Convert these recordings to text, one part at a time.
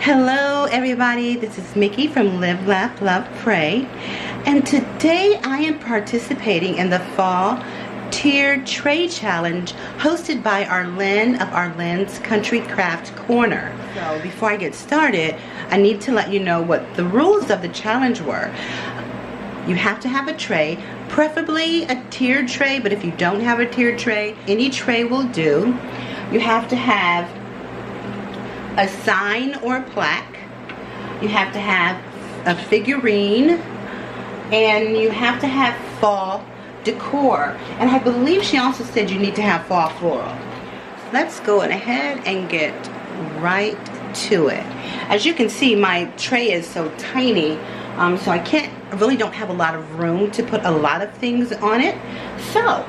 Hello everybody, this is Mickey from Live, Laugh, Love, Pray, and today I am participating in the Fall Tiered Tray Challenge hosted by Arlynn of Arlynn's Country Craft Corner. So before I get started, I need to let you know what the rules of the challenge were. You have to have a tray, preferably a tiered tray, but if you don't have a tiered tray, any tray will do. You have to have a sign or a plaque. You have to have a figurine, and you have to have fall decor. And I believe she also said you need to have fall floral. Let's go ahead and get right to it. As you can see, my tray is so tiny, so I really don't have a lot of room to put a lot of things on it. So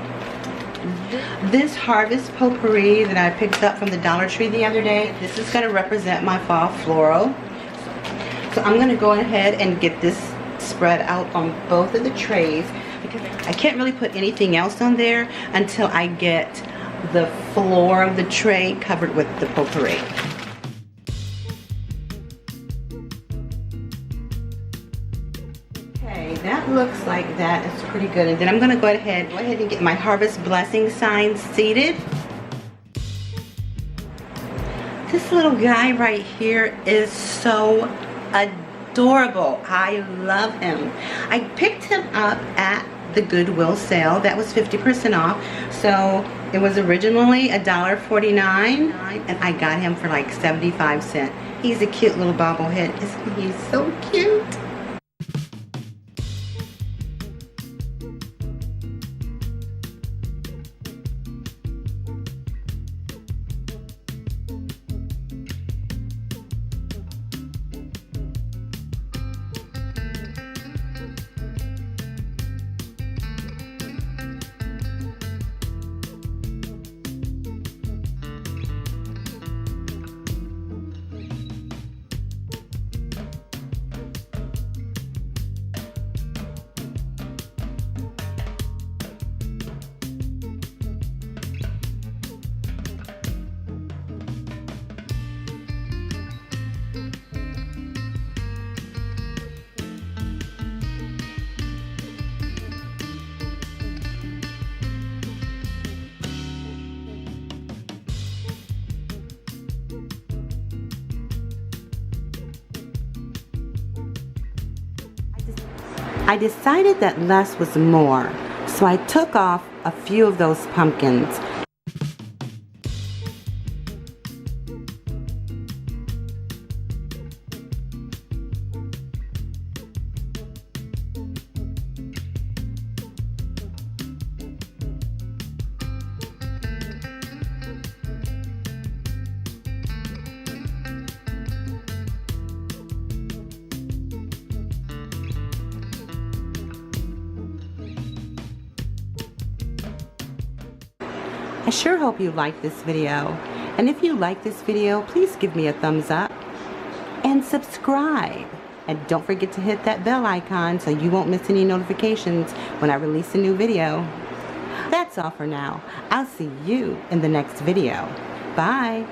this harvest potpourri that I picked up from the Dollar Tree the other day, this is going to represent my fall floral. So I'm going to go ahead and get this spread out on both of the trays, because I can't really put anything else on there until I get the floor of the tray covered with the potpourri. That looks like that is pretty good. And then I'm going to go ahead and get my Harvest Blessing sign seated. This little guy right here is so adorable. I love him. I picked him up at the Goodwill sale. That was 50% off. So it was originally $1.49, and I got him for like 75 cents. He's a cute little bobblehead. Isn't he so cute? I decided that less was more, so I took off a few of those pumpkins. I sure hope you like this video, and if you like this video, please give me a thumbs up and subscribe, and don't forget to hit that bell icon so you won't miss any notifications when I release a new video. That's all for now. I'll see you in the next video. Bye.